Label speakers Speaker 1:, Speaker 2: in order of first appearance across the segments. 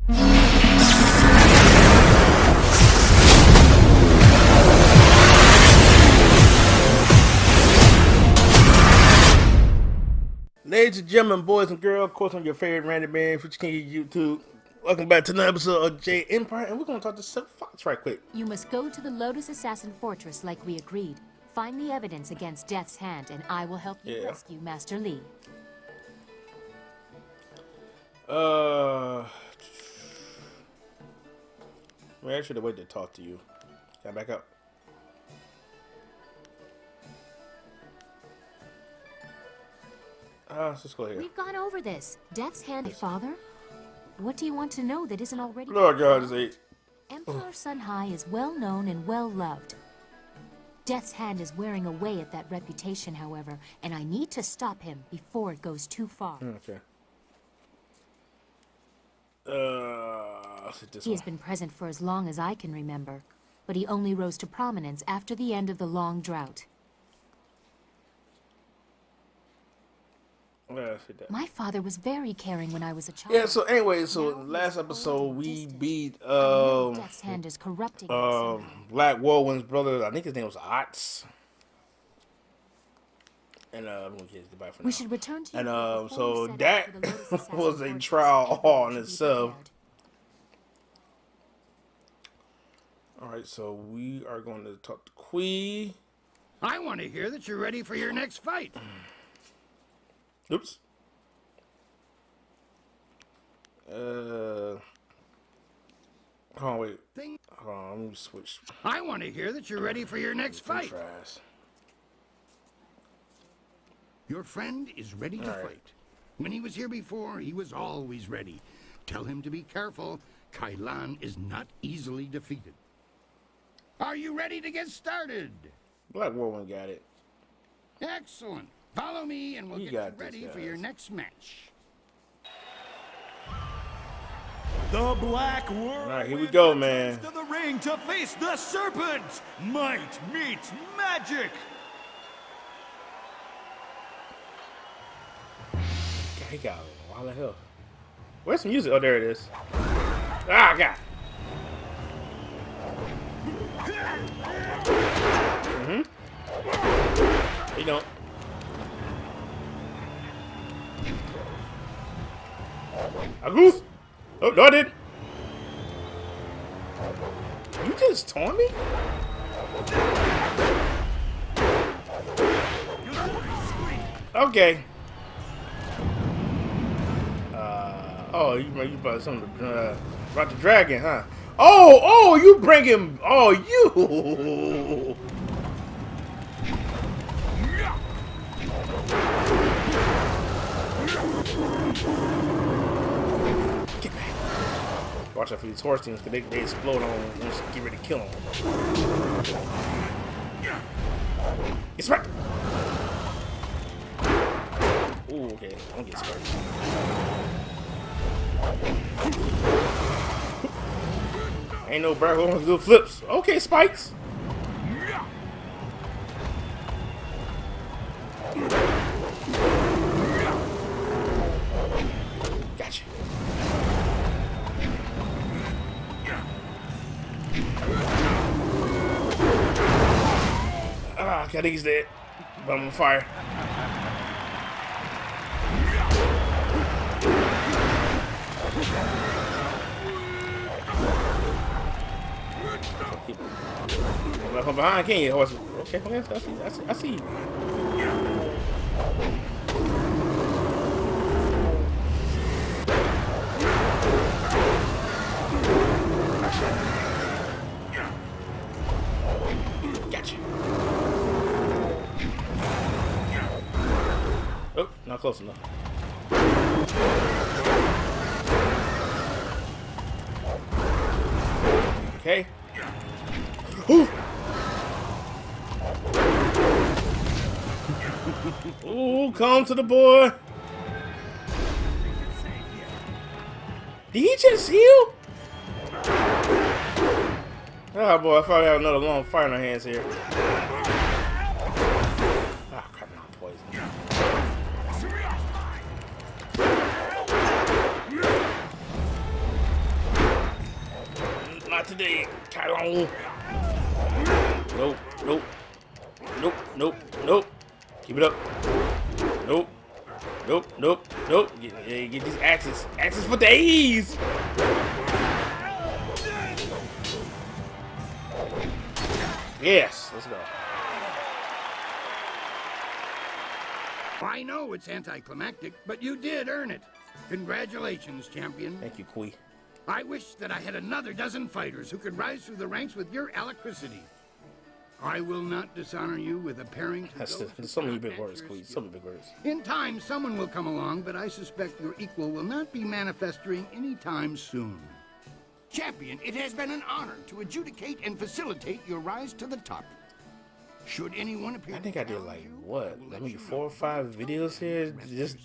Speaker 1: Ladies and gentlemen, boys and girls, of course, I'm your favorite random man, Future King of YouTube. Welcome back to another episode of Jade Empire, and we're going to talk to Silk Fox right quick.
Speaker 2: You must go to the Lotus Assassin fortress like we agreed. Find the evidence against Death's Hand, and I will help you rescue Master Li.
Speaker 1: I should have waited to talk to you. Can I back up? Let's just go here.
Speaker 2: We've gone over this. Death's Hand, father? What do you want to know that isn't already?
Speaker 1: Lord God, is 8.
Speaker 2: Emperor Sun Hai is well known and well loved. Death's Hand is wearing away at that reputation, however, and I need to stop him before it goes too far.
Speaker 1: Okay.
Speaker 2: He has been present for as long as I can remember, but he only rose to prominence after the end of the long drought. My father was very caring when I was a child.
Speaker 1: Yeah, so anyway, so last episode we beat
Speaker 2: Death's Hand is corrupting
Speaker 1: Black Whirlwind's brother. I think his name was Ots. And I'm gonna get goodbye for now.
Speaker 2: We should return to
Speaker 1: so that was a trial all in itself. Alright, so we are going to talk to Kui.
Speaker 3: I want to hear that you're ready for your next fight.
Speaker 1: Oops. Hold on, wait. Hold on, let me switch.
Speaker 3: I want to hear that you're ready for your next fight. Your friend is ready to fight. When he was here before, he was always ready. Tell him to be careful. Kai Lan is not easily defeated. Are you ready to get started?
Speaker 1: Black Whirlwind got it.
Speaker 3: Excellent. Follow me and we'll get you ready for your next match.
Speaker 4: The Black Whirlwind.
Speaker 1: All right, here we go, man.
Speaker 4: To the ring to face the Serpent. Might meets magic.
Speaker 1: He got a while of hell. Where's the music? Oh, there it is. Ah, God. You don't. Agoo! Oh, no, I didn't. You just tore me? Okay. Oh, you brought something to brought the dragon, huh? Oh, you bring him. Oh, you. Get back. Watch out for these horse things, because they explode on once you get ready to kill them. Get smacked. Ooh, okay. Don't get smacked. Ain't no Black Whirlwind do flips. Okay, spikes. Gotcha. I think he's dead. But I'm on fire. From behind, can you? Okay, I see you. Gotcha. Oh, not close enough. Okay. Ooh. Ooh, come to the boy. Did he just heal? Oh boy, I probably have another long fight on our hands here. Ah, crap, I'm poisoned. Not today, Kylon. Nope, nope, nope, nope, nope. Keep it up. Nope, nope, nope, nope. Get these axes. Axes for days. Yes, let's go.
Speaker 3: I know it's anticlimactic, but you did earn it. Congratulations, champion.
Speaker 1: Thank you, Kui.
Speaker 3: I wish that I had another dozen fighters who could rise through the ranks with your alacrity. I will not dishonor you with appearing to
Speaker 1: That's
Speaker 3: those
Speaker 1: so many
Speaker 3: who
Speaker 1: big
Speaker 3: are
Speaker 1: words,
Speaker 3: at
Speaker 1: Kui.
Speaker 3: your
Speaker 1: So many big words.
Speaker 3: In time, someone will come along, but I suspect your equal will not be manifesting anytime soon. Champion, it has been an honor to adjudicate and facilitate your rise to the top. Should anyone appear
Speaker 1: I think I did like what,
Speaker 3: let
Speaker 1: maybe
Speaker 3: you
Speaker 1: 4 or 5 videos here,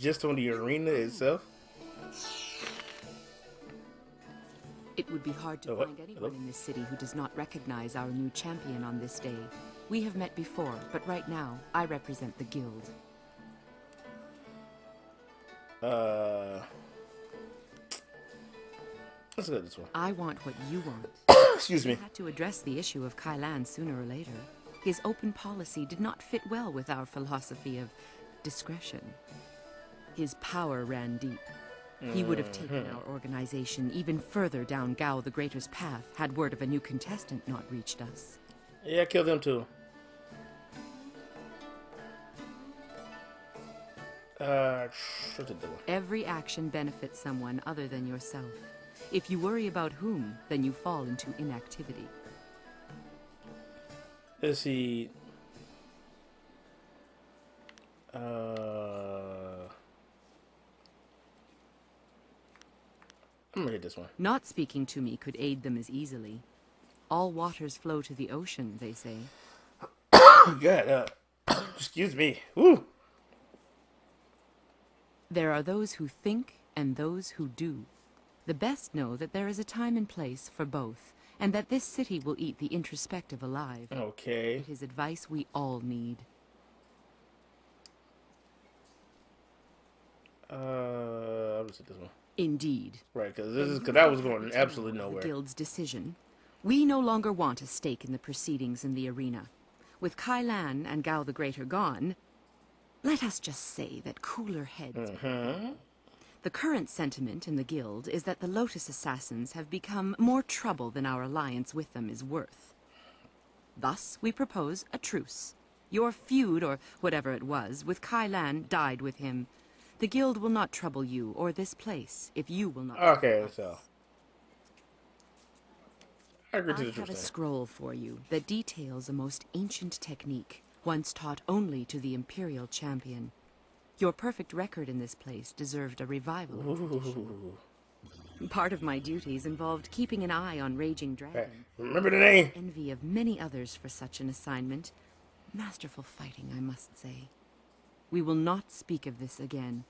Speaker 1: just on the arena itself.
Speaker 5: It would be hard to
Speaker 1: Oh, what?
Speaker 5: find anyone
Speaker 1: Hello?
Speaker 5: in this city who does not recognize our new champion on this day. We have met before, but right now, I represent the guild.
Speaker 1: Let's go this one.
Speaker 5: I want what you want.
Speaker 1: Excuse me.
Speaker 5: We had to address the issue of Kailan sooner or later. His open policy did not fit well with our philosophy of discretion. His power ran deep. He would have taken our organization even further down Gao the Greater's path had word of a new contestant not reached us.
Speaker 1: Yeah, I killed them too. What's it doing?
Speaker 5: Every action benefits someone other than yourself. If you worry about whom, then you fall into inactivity.
Speaker 1: Let's see. I'm gonna hit this one.
Speaker 5: Not speaking to me could aid them as easily. All waters flow to the ocean, they say.
Speaker 1: God, excuse me. Woo.
Speaker 5: There are those who think and those who do. The best know that there is a time and place for both, and that this city will eat the introspective alive.
Speaker 1: Okay.
Speaker 5: It is advice we all need.
Speaker 1: I'm gonna hit this one.
Speaker 5: Indeed.
Speaker 1: Right, because that was going absolutely
Speaker 5: The
Speaker 1: nowhere.
Speaker 5: guild's decision. We no longer want a stake in the proceedings in the arena. With Kailan and Gao the Greater gone, let us just say that cooler heads. The current sentiment in the guild is that the Lotus Assassins have become more trouble than our alliance with them is worth. Thus, we propose a truce. Your feud, or whatever it was, with Kailan died with him. The guild will not trouble you or this place if you will not.
Speaker 1: Okay, so I agree to
Speaker 5: I
Speaker 1: the
Speaker 5: have
Speaker 1: truth
Speaker 5: a
Speaker 1: thing.
Speaker 5: scroll for you that details a most ancient technique, once taught only to the Imperial champion. Your perfect record in this place deserved a revival.
Speaker 1: Ooh.
Speaker 5: Part of my duties involved keeping an eye on Raging
Speaker 1: Okay.
Speaker 5: Dragon.
Speaker 1: Remember the name.
Speaker 5: Envy of many others for such an assignment. Masterful fighting, I must say. We will not speak of this again.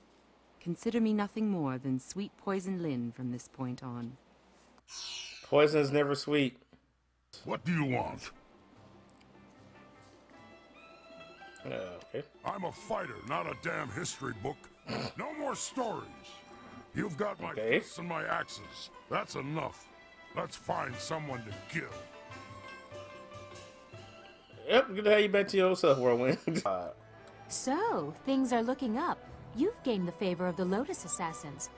Speaker 5: Consider me nothing more than sweet poison Lin from this point on.
Speaker 1: Poison is never sweet.
Speaker 6: What do you want?
Speaker 1: Okay.
Speaker 6: I'm a fighter, not a damn history book. No more stories. You've got my
Speaker 1: Okay.
Speaker 6: fists and my axes. That's enough. Let's find someone to kill.
Speaker 1: Yep, good to have you back to your old self, Whirlwind.
Speaker 2: So, things are looking up. You've gained the favor of the Lotus Assassins.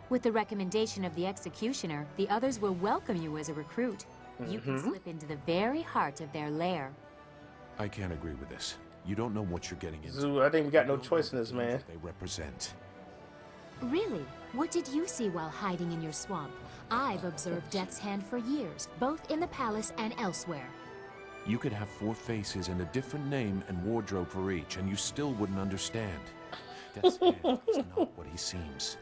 Speaker 2: With the recommendation of the Executioner, the others will welcome you as a recruit. You can slip into the very heart of their lair.
Speaker 7: I can't agree with this. You don't know what you're getting into.
Speaker 1: Zoo, I think we got no choice in this, man.
Speaker 7: They represent.
Speaker 2: Really? What did you see while hiding in your swamp? I've observed Death's Hand for years, both in the palace and elsewhere.
Speaker 7: You could have 4 faces and a different name and wardrobe for each, and you still wouldn't understand. Death's Hand is not what he seems.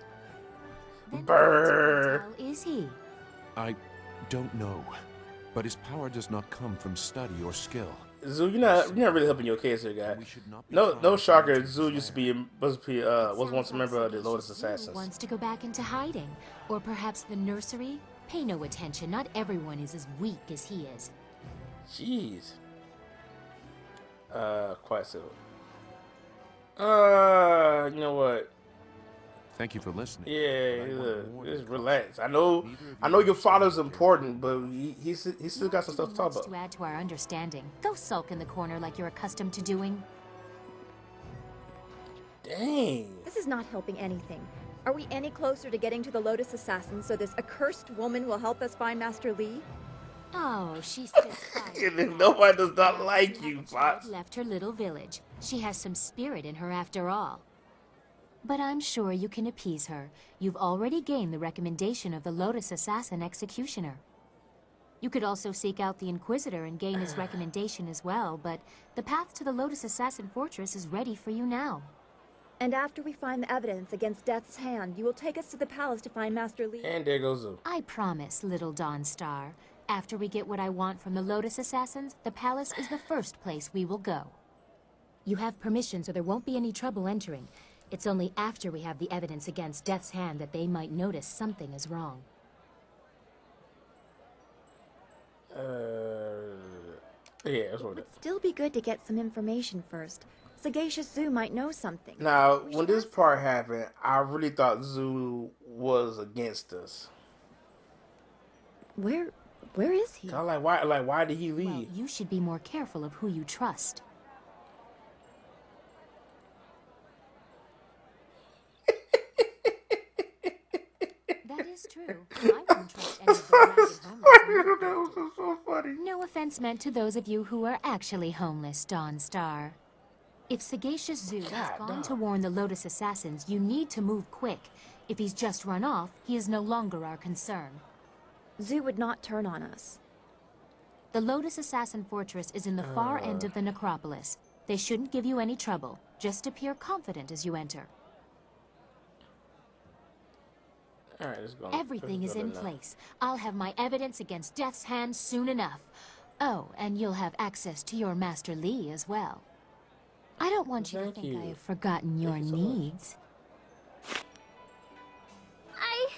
Speaker 2: Then
Speaker 1: Brrr.
Speaker 2: what is he?
Speaker 7: I don't know, but his power does not come from study or skill.
Speaker 1: Zoo, you're not really helping your case here, guy.
Speaker 7: We should not be
Speaker 1: No
Speaker 7: trying
Speaker 1: shocker.
Speaker 7: to
Speaker 1: Zoo used to be was once a member of the Lotus Assassins.
Speaker 2: Wants to go back into hiding, or perhaps the nursery. Pay no attention. Not everyone is as weak as he is.
Speaker 1: Jeez. Quite so. You know what?
Speaker 7: Thank you for listening.
Speaker 1: Yeah,
Speaker 7: But I want more
Speaker 1: just
Speaker 7: than
Speaker 1: relax.
Speaker 7: caution.
Speaker 1: I know
Speaker 7: Neither of you
Speaker 1: your
Speaker 7: understand
Speaker 1: father's
Speaker 7: what they're
Speaker 1: important, but he still got some stuff to talk
Speaker 2: Much
Speaker 1: about.
Speaker 2: to add to our understanding. Go sulk in the corner like you're accustomed to doing.
Speaker 1: Dang.
Speaker 8: This is not helping anything. Are we any closer to getting to the Lotus Assassin so this accursed woman will help us find Master Li?
Speaker 2: Oh, she's just fine.
Speaker 1: And then nobody does not like you, Fox.
Speaker 2: Left her little village. She has some spirit in her after all. But I'm sure you can appease her. You've already gained the recommendation of the Lotus Assassin Executioner. You could also seek out the Inquisitor and gain his recommendation as well, but the path to the Lotus Assassin Fortress is ready for you now.
Speaker 8: And after we find the evidence against Death's hand, you will take us to the palace to find Master Li.
Speaker 1: And there goes Zoo.
Speaker 2: I promise, little Dawnstar. After we get what I want from the Lotus Assassins, the palace is the first place we will go. You have permission, so there won't be any trouble entering. It's only after we have the evidence against Death's hand that they might notice something is wrong.
Speaker 1: Yeah, that's what it is.
Speaker 8: Still be good to get some information first. Sagacious Zoo might know something.
Speaker 1: Now, when this part happened, I really thought Zoo was against us.
Speaker 8: Where is he?
Speaker 1: I'm like, why did he leave?
Speaker 2: Well, you should be more careful of who you trust. That is true. I wouldn't trust any of the ragged homeless.
Speaker 1: That was so funny.
Speaker 2: No offense meant to those of you who are actually homeless, Dawnstar. If Sagacious Zoo has gone to warn the Lotus Assassins, you need to move quick. If he's just run off, he is no longer our concern.
Speaker 8: Zoo would not turn on us.
Speaker 2: The Lotus Assassin Fortress is in the far end of the necropolis. They shouldn't give you any trouble. Just appear confident as you enter.
Speaker 1: All right, let's go.
Speaker 2: Everything is in place. I'll have my evidence against Death's hand soon enough. Oh, and you'll have access to your Master Li as well. I don't want you to think I have forgotten your needs.
Speaker 1: I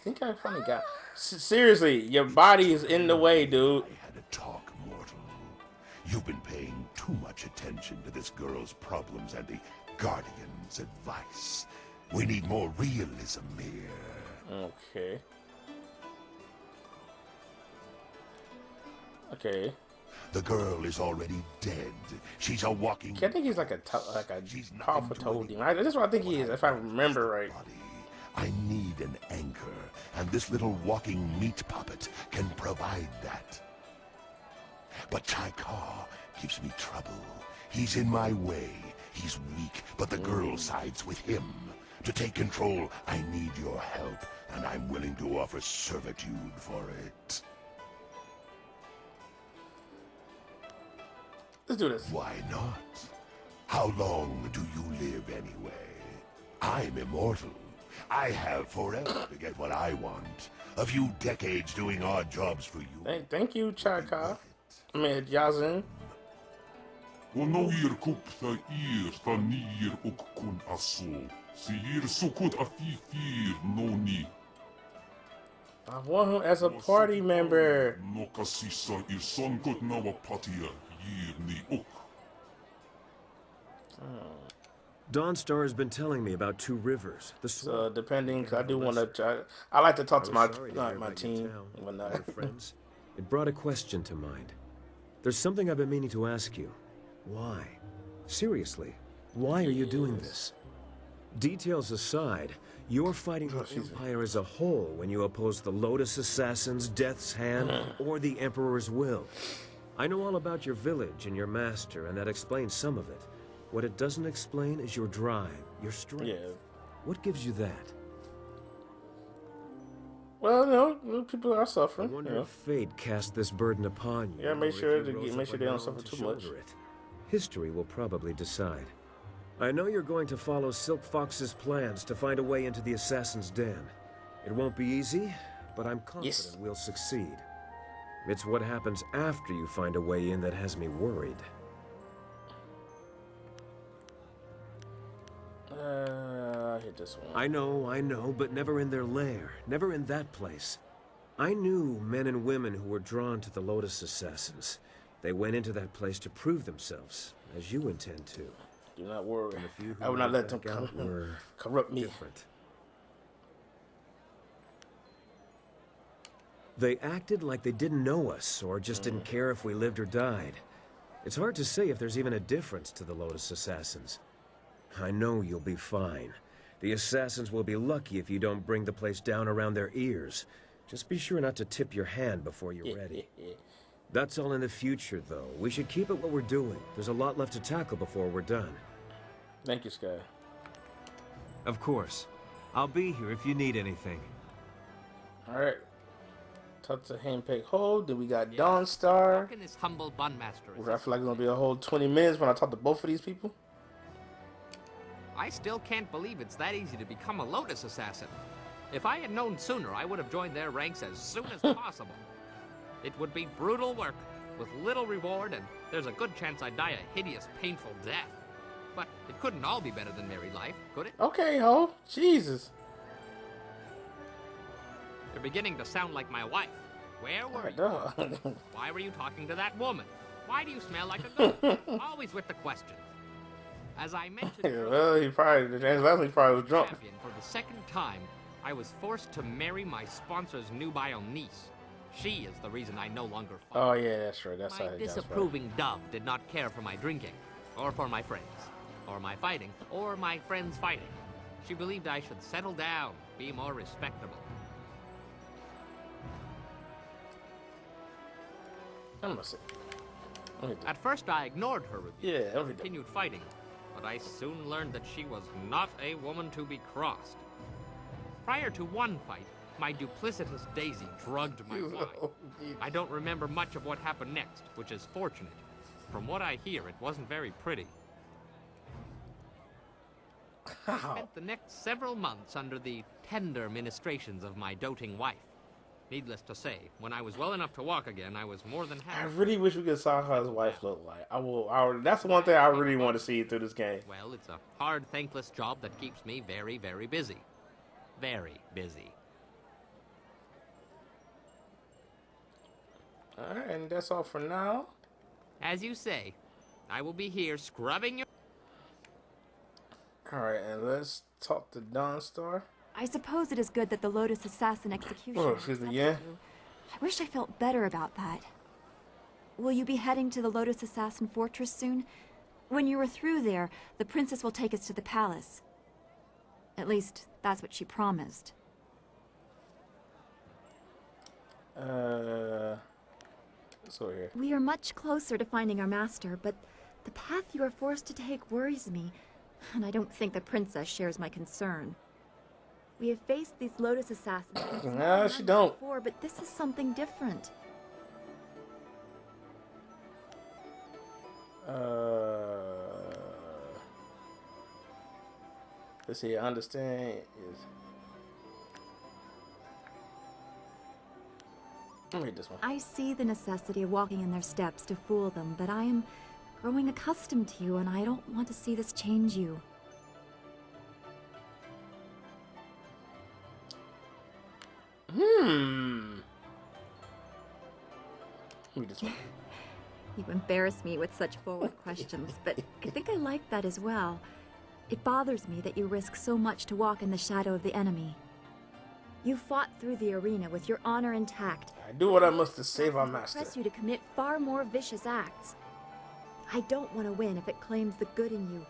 Speaker 1: think I finally got. Seriously, your body is in the way, dude.
Speaker 9: I had a talk, mortal. You've been paying too much attention to this girl's problems and the Guardian's advice. We need more realism here.
Speaker 1: Okay. Okay.
Speaker 9: The girl is already dead. She's a walking.
Speaker 1: I think he's like a powerful toad demon. That's what I think he is, if I remember right.
Speaker 9: I need an anchor, and this little walking meat puppet can provide that. But Taika gives me trouble. He's in my way. He's weak, but the girl sides with him. To take control, I need your help, and I'm willing to offer servitude for it.
Speaker 1: Let's do this.
Speaker 9: Why not? How long do you live anyway? I'm immortal. I have forever to get what I want. A few decades doing odd jobs for you.
Speaker 1: Thank you, Chaka. I mean, Yazin.
Speaker 6: ونوير كوب ثائير ثانير أككون أصو سيير سكوت أثيثير نوني
Speaker 1: I want him as a party member.
Speaker 6: نوكاسيسا إير سونكوت نوا باتيا ييرني أك
Speaker 10: Dawnstar has been telling me about two rivers. The
Speaker 1: So depending, 'cause I do want to try. I like to talk to my team and whatnot.
Speaker 10: Your friends. It brought a question to mind. There's something I've been meaning to ask you. Why? Seriously, why are you doing this? Details aside, you're fighting the Empire as a whole when you oppose the Lotus Assassins, Death's Hand, or the Emperor's will. I know all about your village and your master, and that explains some of it. What it doesn't explain is your drive, your strength.
Speaker 1: Yeah.
Speaker 10: What gives you that?
Speaker 1: Well, no, people are
Speaker 10: I
Speaker 1: suffering.
Speaker 10: wonder
Speaker 1: You know.
Speaker 10: if fate cast this burden upon you.
Speaker 1: Yeah, make
Speaker 10: or if
Speaker 1: sure
Speaker 10: you
Speaker 1: to
Speaker 10: rose
Speaker 1: make
Speaker 10: up
Speaker 1: sure
Speaker 10: on
Speaker 1: they
Speaker 10: your
Speaker 1: don't
Speaker 10: own
Speaker 1: suffer
Speaker 10: to
Speaker 1: too much.
Speaker 10: shoulder it. History will probably decide. I know you're going to follow Silk Fox's plans to find a way into the Assassin's Den. It won't be easy, but I'm confident we'll succeed. It's what happens after you find a way in that has me worried.
Speaker 1: I hit this one.
Speaker 10: I know, but never in their lair, never in that place. I knew men and women who were drawn to the Lotus Assassins. They went into that place to prove themselves, as you intend to.
Speaker 1: Do not worry.
Speaker 10: And the few who
Speaker 1: I will not
Speaker 10: made
Speaker 1: let them
Speaker 10: back out were
Speaker 1: corrupt me.
Speaker 10: different. They acted like they didn't know us, or just didn't care if we lived or died. It's hard to say if there's even a difference to the Lotus Assassins. I know you'll be fine. The Assassins will be lucky if you don't bring the place down around their ears. Just be sure not to tip your hand before you're ready. That's all in the future, though. We should keep at what we're doing. There's a lot left to tackle before we're done.
Speaker 1: Thank you, Sky.
Speaker 10: Of course. I'll be here if you need anything.
Speaker 1: Alright. Talk to Handpick Hold. Then we got Dawnstar.
Speaker 11: How can this humble bunmaster
Speaker 1: I feel like it's gonna be a whole 20 minutes when I talk to both of these people.
Speaker 11: I still can't believe it's that easy to become a Lotus Assassin. If I had known sooner, I would have joined their ranks as soon as possible. It would be brutal work, with little reward, and there's a good chance I'd die a hideous, painful death. But it couldn't all be better than married life, could it?
Speaker 1: Okay, ho. Jesus.
Speaker 11: You're beginning to sound like my wife. Where were you? Why were you talking to that woman? Why do you smell like a ghost? Always with the questions. As I mentioned,
Speaker 1: Well, he probably was drunk.
Speaker 11: Champion, for the second time, I was forced to marry my sponsor's nubile niece. She is the reason I no longer fight.
Speaker 1: Oh yeah, that's right. That's
Speaker 11: My
Speaker 1: how he got
Speaker 11: disapproving dove did not care for my drinking, or for my friends, or my fighting, or my friends fighting. She believed I should settle down, be more respectable.
Speaker 1: I'm gonna say.
Speaker 11: At first, I ignored her review
Speaker 1: Yeah,
Speaker 11: and continued fighting, but I soon learned that she was not a woman to be crossed. Prior to one fight, my duplicitous Daisy drugged my wine. I don't remember much of what happened next, which is fortunate. From what I hear, it wasn't very pretty. I spent the next several months under the tender ministrations of my doting wife. Needless to say, when I was well enough to walk again, I was more than happy.
Speaker 1: I really wish we could saw how his wife looked like. That's the one thing I really want to see through this game.
Speaker 11: Well, it's a hard, thankless job that keeps me very, very busy. Very busy.
Speaker 1: Alright, and that's all for now.
Speaker 11: As you say, I will be here scrubbing your...
Speaker 1: Alright, and let's talk to Dawnstar.
Speaker 8: I suppose it is good that the Lotus Assassin execution.
Speaker 1: Oh, excuse me, yeah?
Speaker 8: I wish I felt better about that. Will you be heading to the Lotus Assassin fortress soon? When you are through there, the princess will take us to the palace. At least, that's what she promised.
Speaker 1: Let's go here.
Speaker 8: We are much closer to finding our master, but the path you are forced to take worries me, and I don't think the princess shares my concern. We have faced these Lotus Assassins
Speaker 1: No, she don't.
Speaker 8: before, but this is something different.
Speaker 1: Let's see, I understand is... Let me read this one.
Speaker 8: I see the necessity of walking in their steps to fool them, but I am growing accustomed to you, and I don't want to see this change you.
Speaker 1: Read this one.
Speaker 8: You embarrass me with such forward questions, but I think I like that as well. It bothers me that you risk so much to walk in the shadow of the enemy. You fought through the arena with your honor intact.
Speaker 1: I do what I must to save our master.
Speaker 8: Press you to commit far more vicious acts. I don't want to win if it claims the good in you.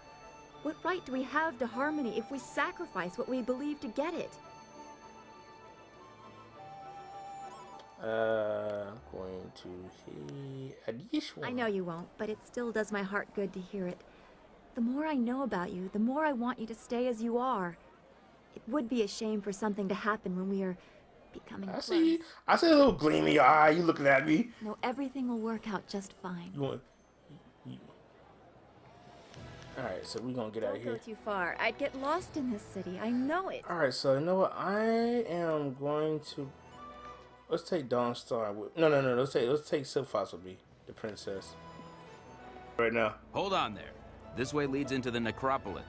Speaker 8: What right do we have to harmony if we sacrifice what we believe to get it?
Speaker 1: I'm going to
Speaker 8: I know you won't, but it still does my heart good to hear it. The more I know about you, the more I want you to stay as you are. It would be a shame for something to happen when we are becoming close.
Speaker 1: I see a little gleam in your eye. You looking at me?
Speaker 8: No, everything will work out just fine.
Speaker 1: Alright, so we're gonna get out of here.
Speaker 8: Don't go too far. I'd get lost in this city. I know it.
Speaker 1: Alright, so you know what? I am going to... Let's take Dawnstar with... No. Let's take Silphox with me, the princess. Right now.
Speaker 12: Hold on there. This way leads into the necropolis.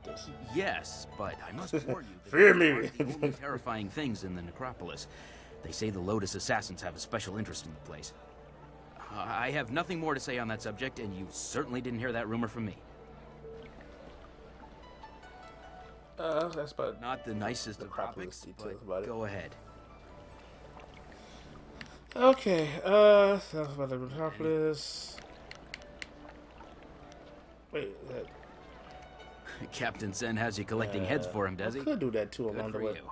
Speaker 1: This.
Speaker 12: Yes, but I must warn you.
Speaker 1: Fear me.
Speaker 12: There are the only terrifying things in the necropolis. They say the Lotus Assassins have a special interest in the place. I have nothing more to say on that subject, and you certainly didn't hear that rumor from me.
Speaker 1: That's about
Speaker 12: Not the nicest of topics, but go ahead.
Speaker 1: Okay, that's about the Metropolis. Wait, that...
Speaker 12: Captain Sen has you collecting heads for him, does he?
Speaker 1: I could do that too
Speaker 12: Good
Speaker 1: along the
Speaker 12: for
Speaker 1: way.
Speaker 12: you.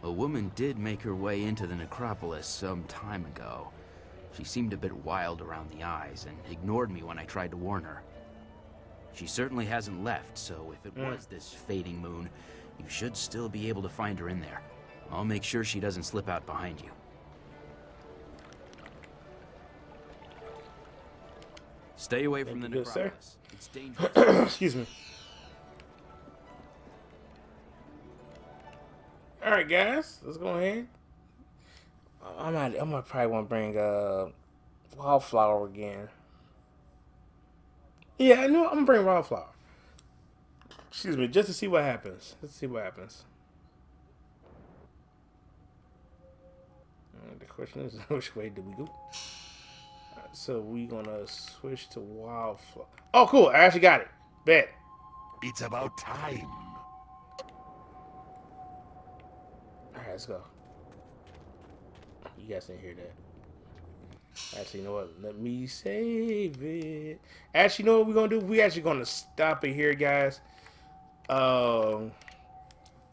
Speaker 12: A woman did make her way into the necropolis some time ago. She seemed a bit wild around the eyes and ignored me when I tried to warn her. She certainly hasn't left, so if it was this fading moon, you should still be able to find her in there. I'll make sure she doesn't slip out behind you. Stay away from the necropolis. It's dangerous.
Speaker 1: Excuse me. All right, guys, let's go ahead. I might probably want to bring Wildflower again. Yeah, I know. I'm gonna bring Wildflower. Excuse me, just to see what happens. Let's see what happens. The question is, which way do we go? Right, so we're gonna switch to Wildflower. Oh, cool! I actually got it. Bet.
Speaker 9: It's about time.
Speaker 1: All right, let's go. You guys didn't hear that. Actually, you know what? Let me save it. Actually, you know what we're gonna do? We're actually gonna stop it here, guys. We're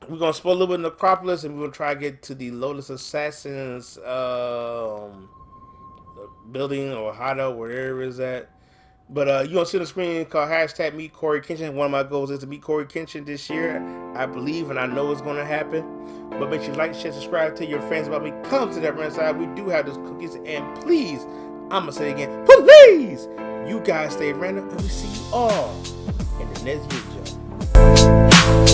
Speaker 1: gonna explore a little bit in the Necropolis, and we're gonna try to get to the Lotus Assassins building or hideout, wherever it's at. But you're gonna see on the screen called hashtag Meet Corey Kenshin. One of my goals is to meet Corey Kenshin this year. I believe and I know it's gonna happen. But make sure you like, share, subscribe, tell your friends about me. Come to that rent side. We do have those cookies. And please, I'm gonna say it again, please, you guys stay random, and we see you all in the next video.